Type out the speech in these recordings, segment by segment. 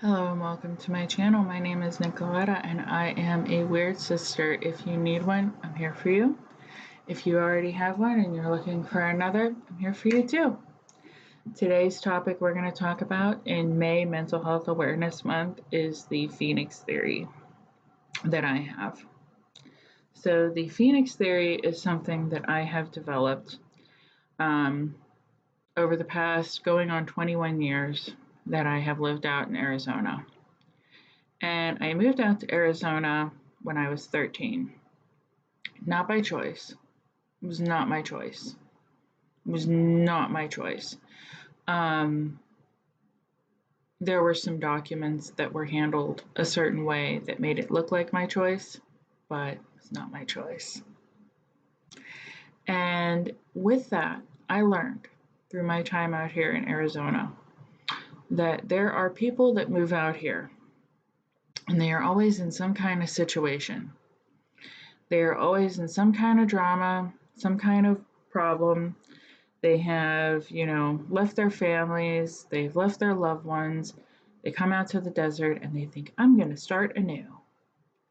Hello and welcome to my channel. My name is Nicoletta and I am a weird sister. If you need one, I'm here for you. If you already have one and you're looking for another, I'm here for you too. Today's topic we're going to talk about in May Mental Health Awareness Month is the Phoenix Theory that I have. So the Phoenix Theory is something that I have developed over the past going on 21 years that I have lived out in Arizona. And I moved out to Arizona when I was 13. Not by choice. It was not my choice. It was not my choice. There were some documents that were handled a certain way that made it look like my choice, but it's not my choice. And with that, I learned through my time out here in Arizona that there are people that move out here and they are always in some kind of situation. They are always in some kind of drama, some kind of problem. They have, left their families, they've left their loved ones. They come out to the desert and they think, I'm going to start anew.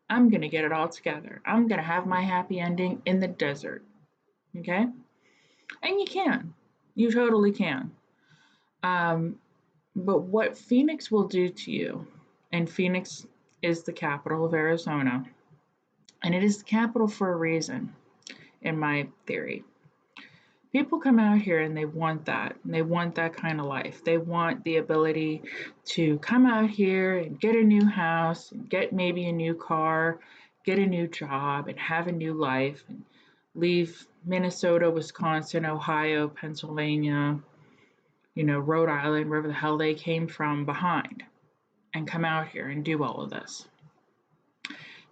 I'm going to get it all together. I'm going to have my happy ending in the desert. Okay? And you can. You totally can. But what Phoenix will do to you, and Phoenix is the capital of Arizona, and it is the capital for a reason, in my theory. People come out here and they want that. And they want that kind of life. They want the ability to come out here and get a new house, and get maybe a new car, get a new job, and have a new life, and leave Minnesota, Wisconsin, Ohio, Pennsylvania, Rhode Island, wherever the hell they came from behind, and come out here and do all of this.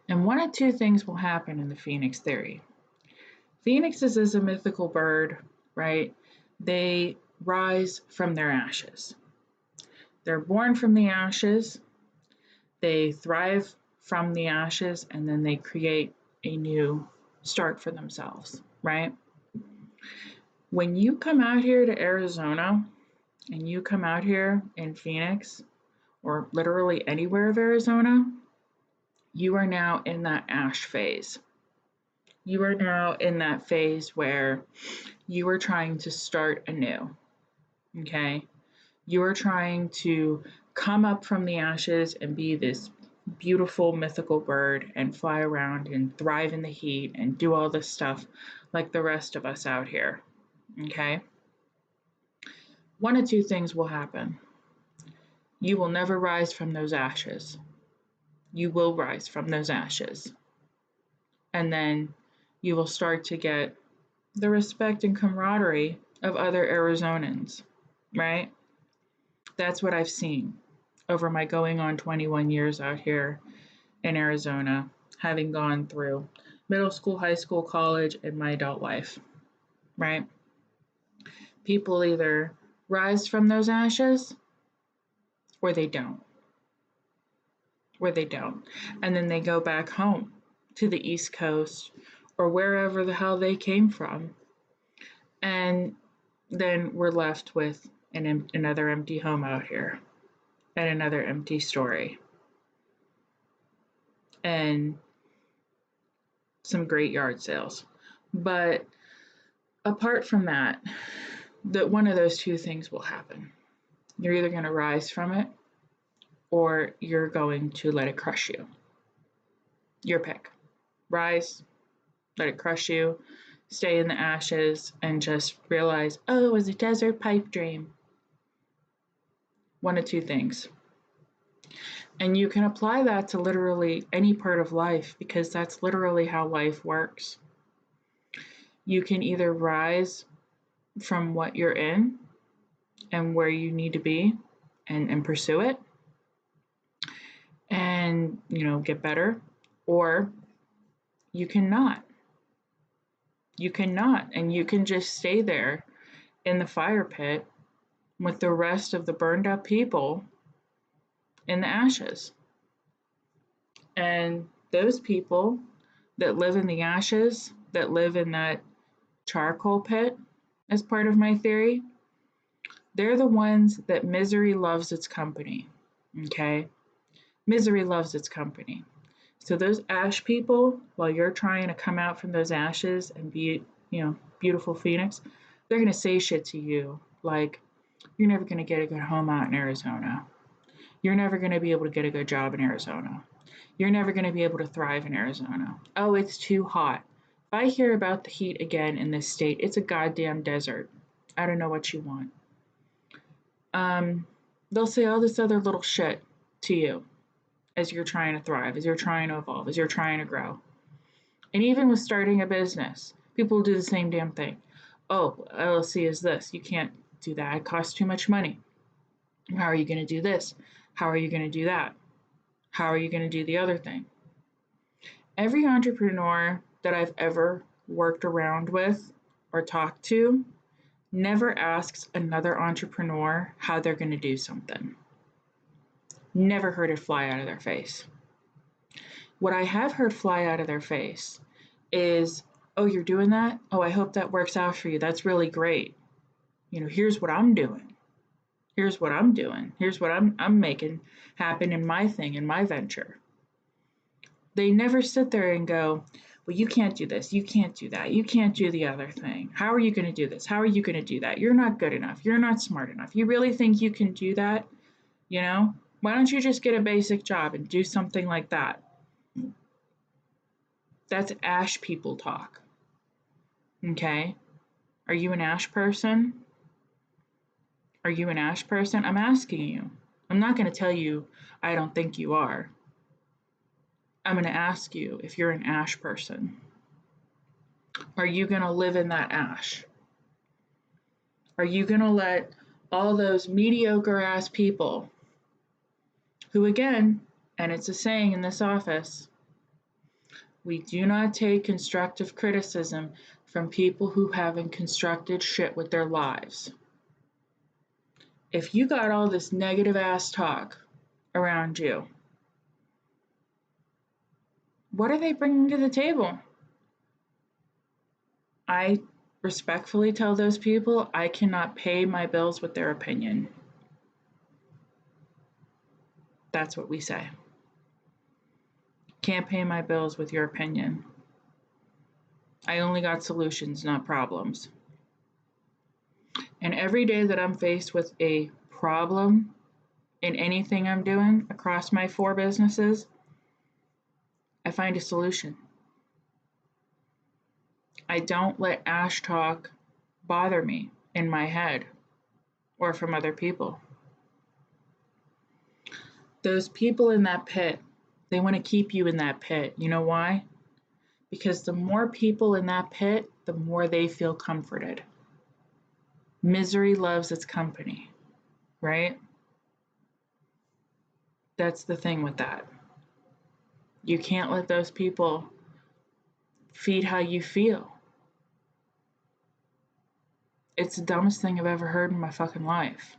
And one of two things will happen in the Phoenix theory. Phoenixes is a mythical bird, right? They rise from their ashes. They're born from the ashes, they thrive from the ashes, and then they create a new start for themselves, right? When you come out here to Arizona and you come out here in Phoenix or literally anywhere of Arizona, you are now in that ash phase. You are now in that phase where you are trying to start anew. Okay? You are trying to come up from the ashes and be this beautiful mythical bird and fly around and thrive in the heat and do all this stuff like the rest of us out here. Okay? One of two things will happen. You will never rise from those ashes. You will rise from those ashes. And then you will start to get the respect and camaraderie of other Arizonans, right? That's what I've seen over my going on 21 years out here in Arizona, having gone through middle school, high school, college, and my adult life, right? People either rise from those ashes or they don't, And then they go back home to the East Coast or wherever the hell they came from. And then we're left with another empty home out here and another empty story and some great yard sales. But apart from that, one of those two things will happen. You're either going to rise from it or you're going to let it crush you. Your pick. Rise, let it crush you, stay in the ashes, and just realize, oh, it was a desert pipe dream. One of two things. And you can apply that to literally any part of life because that's literally how life works. You can either rise from what you're in and where you need to be and pursue it and, get better, or you cannot. You cannot, and you can just stay there in the fire pit with the rest of the burned up people in the ashes. And those people that live in the ashes, that live in that charcoal pit, as part of my theory, they're the ones that misery loves its company. Okay? Misery loves its company. So those ash people, while you're trying to come out from those ashes and be, beautiful phoenix, they're going to say shit to you like, you're never going to get a good home out in Arizona. You're never going to be able to get a good job in Arizona. You're never going to be able to thrive in Arizona. Oh, it's too hot. If I hear about the heat again in this state, it's a goddamn desert. I don't know what you want. They'll say all this other little shit to you as you're trying to thrive, as you're trying to evolve, as you're trying to grow. And even with starting a business, people do the same damn thing. Oh, LLC is this. You can't do that. It costs too much money. How are you going to do this? How are you going to do that? How are you going to do the other thing? Every entrepreneur that I've ever worked around with or talked to never asks another entrepreneur how they're going to do something. Never heard it fly out of their face. What I have heard fly out of their face is, oh, you're doing that? Oh, I hope that works out for you. That's really great. Here's what I'm doing. Here's what I'm doing. Here's what I'm making happen in my thing, in my venture. They never sit there and go, well, you can't do this. You can't do that. You can't do the other thing. How are you going to do this? How are you going to do that? You're not good enough. You're not smart enough. You really think you can do that? Why don't you just get a basic job and do something like that? That's ash people talk. Okay? Are you an ash person? Are you an ash person? I'm asking you. I'm not going to tell you I don't think you are. I'm going to ask you if you're an ash person. Are you going to live in that ash? Are you going to let all those mediocre ass people who, again, and it's a saying in this office, we do not take constructive criticism from people who haven't constructed shit with their lives. If you got all this negative ass talk around you, what are they bringing to the table? I respectfully tell those people I cannot pay my bills with their opinion. That's what we say. Can't pay my bills with your opinion. I only got solutions, not problems. And every day that I'm faced with a problem in anything I'm doing across my 4 businesses, I find a solution. I don't let ash talk bother me in my head or from other people. Those people in that pit, they want to keep you in that pit. You know why? Because the more people in that pit, the more they feel comforted. Misery loves its company, right? That's the thing with that. You can't let those people feed how you feel. It's the dumbest thing I've ever heard in my fucking life.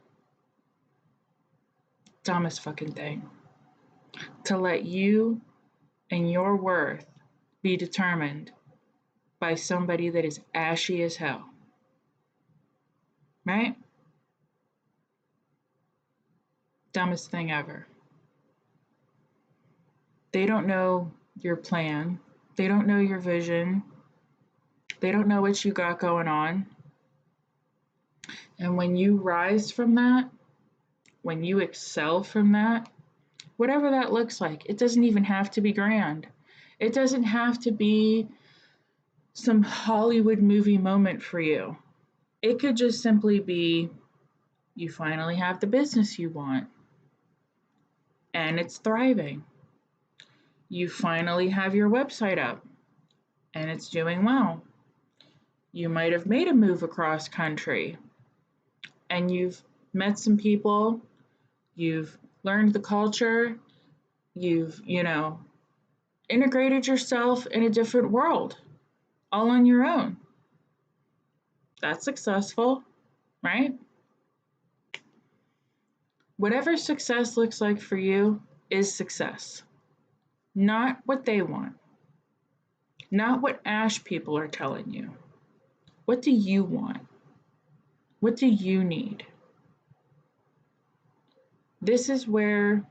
Dumbest fucking thing. To let you and your worth be determined by somebody that is ashy as hell. Right? Dumbest thing ever. They don't know your plan. They don't know your vision. They don't know what you got going on. And when you rise from that, when you excel from that, whatever that looks like, it doesn't even have to be grand. It doesn't have to be some Hollywood movie moment for you. It could just simply be you finally have the business you want and it's thriving. You finally have your website up and it's doing well. You might have made a move across country and you've met some people, you've learned the culture, you've, integrated yourself in a different world all on your own. That's successful, right? Whatever success looks like for you is success, not what they want, not what ash people are telling you. What do you want? What do you need? This is where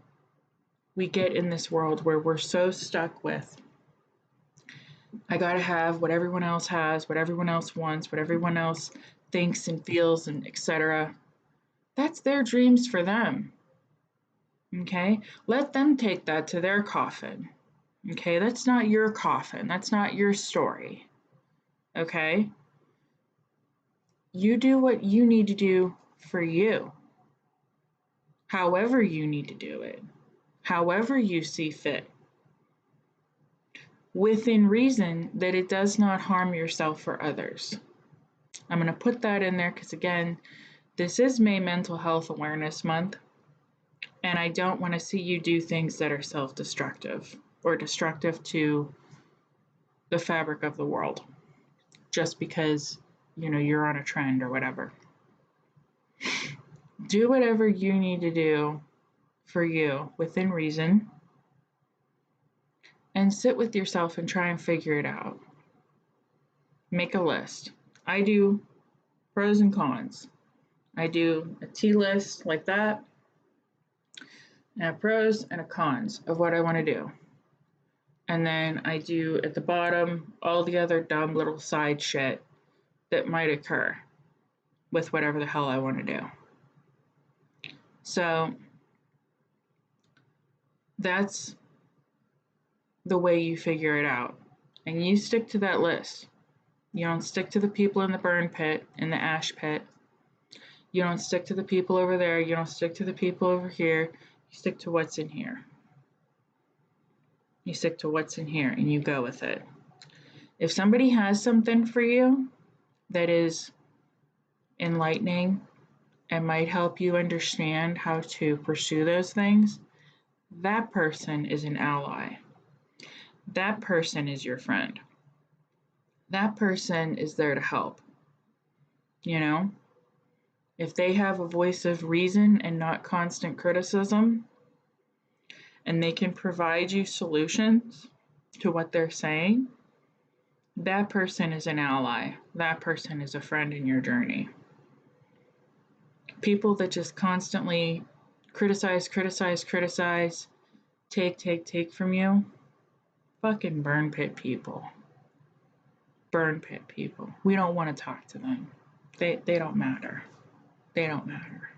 we get in this world where we're so stuck with, I gotta have what everyone else has, what everyone else wants, what everyone else thinks and feels, and etc. That's their dreams for them. Okay? Let them take that to their coffin. Okay? That's not your coffin. That's not your story. Okay? You do what you need to do for you, however you need to do it, however you see fit, within reason that it does not harm yourself or others. I'm going to put that in there because, again, this is May Mental Health Awareness Month, and I don't want to see you do things that are self-destructive or destructive to the fabric of the world just because, you're on a trend or whatever. Do whatever you need to do for you within reason, and sit with yourself and try and figure it out. Make a list. I do pros and cons. I do a T list like that, and a pros and a cons of what I want to do. And then I do at the bottom all the other dumb little side shit that might occur with whatever the hell I want to do. So that's the way you figure it out. And you stick to that list. You don't stick to the people in the burn pit, in the ash pit. You don't stick to the people over there. You don't stick to the people over here. You stick to what's in here. You stick to what's in here and you go with it. If somebody has something for you that is enlightening and might help you understand how to pursue those things, that person is an ally. That person is your friend. That person is there to help. If they have a voice of reason and not constant criticism, and they can provide you solutions to what they're saying, that person is an ally. That person is a friend in your journey. People that just constantly criticize, take from you, fucking burn pit people. Burn pit people. We don't want to talk to them. They don't matter. They don't matter.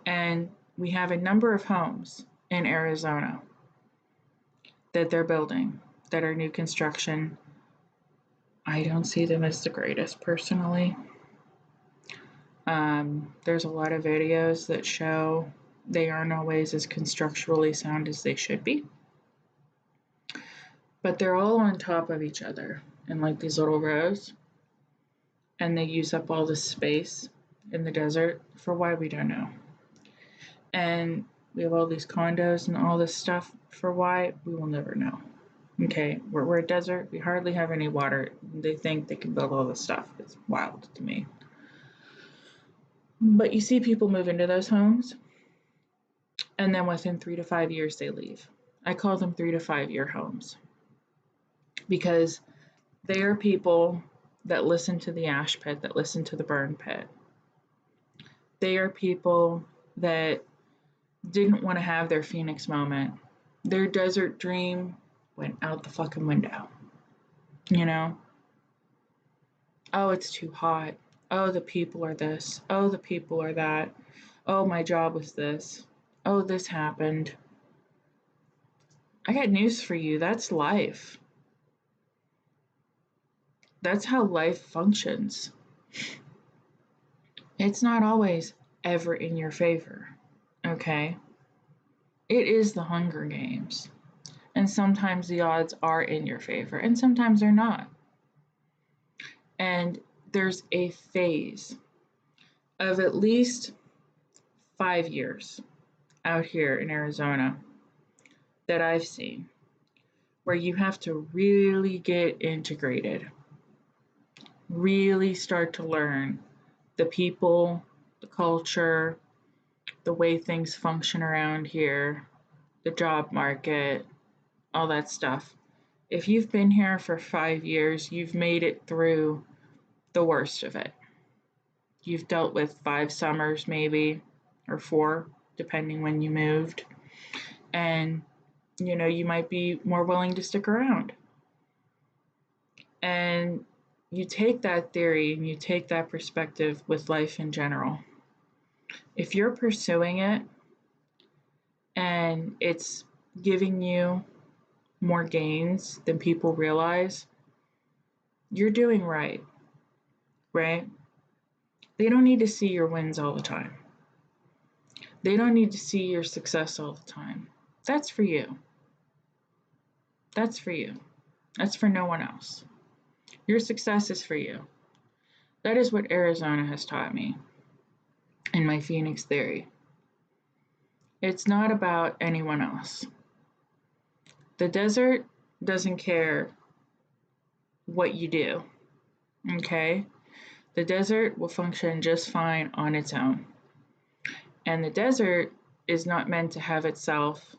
And we have a number of homes in Arizona that they're building that are new construction. I don't see them as the greatest personally. There's a lot of videos that show they aren't always as constructually sound as they should be. But they're all on top of each other in like these little rows. And they use up all this space in the desert for why we don't know. And we have all these condos and all this stuff for why we will never know. Okay, we're a desert, we hardly have any water. They think they can build all this stuff. It's wild to me. But you see people move into those homes, and then within 3 to 5 years they leave. I call them 3 to 5 year homes because they are people that listen to the ash pit, that listen to the burn pit. They are people that didn't want to have their Phoenix moment. Their desert dream went out the fucking window. Oh, it's too hot. Oh, the people are this. Oh, the people are that. Oh, my job was this. Oh, this happened. I got news for you. That's life. That's how life functions. It's not always ever in your favor, okay? It is the Hunger Games. And sometimes the odds are in your favor, and sometimes they're not. And there's a phase of at least 5 years out here in Arizona that I've seen where you have to really get integrated, really start to learn the people, the culture, the way things function around here, the job market, all that stuff. If you've been here for 5 years, you've made it through the worst of it. You've dealt with 5 summers maybe, or 4, depending when you moved. And, you might be more willing to stick around. And you take that theory and you take that perspective with life in general. If you're pursuing it and it's giving you more gains than people realize, you're doing right, right? They don't need to see your wins all the time. They don't need to see your success all the time. That's for you. That's for you. That's for no one else. Your success is for you. That is what Arizona has taught me in my Phoenix theory. It's not about anyone else. The desert doesn't care what you do, okay? The desert will function just fine on its own. And the desert is not meant to have itself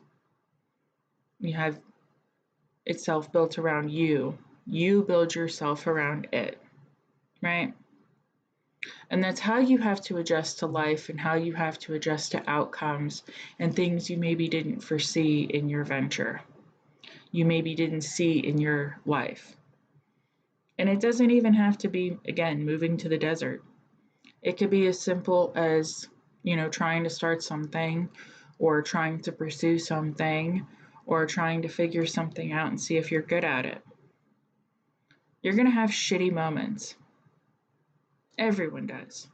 built around you. You build yourself around it, right? And that's how you have to adjust to life and how you have to adjust to outcomes and things you maybe didn't foresee in your venture. You maybe didn't see in your life. And it doesn't even have to be, again, moving to the desert. It could be as simple as, trying to start something or trying to pursue something or trying to figure something out and see if you're good at it. You're going to have shitty moments. Everyone does.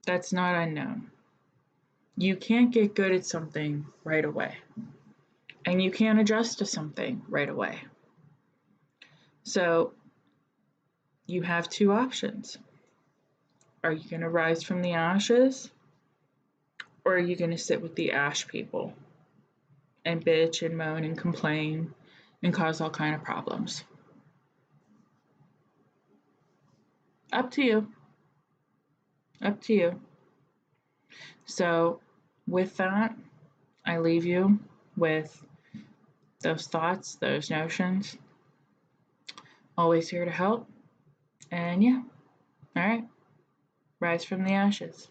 That's not unknown. You can't get good at something right away. And you can't adjust to something right away. So you have two options. Are you going to rise from the ashes? Or are you going to sit with the ash people and bitch and moan and complain and cause all kind of problems? Up to you. Up to you. So with that, I leave you with those thoughts, those notions. Always here to help. And yeah, all right, rise from the ashes.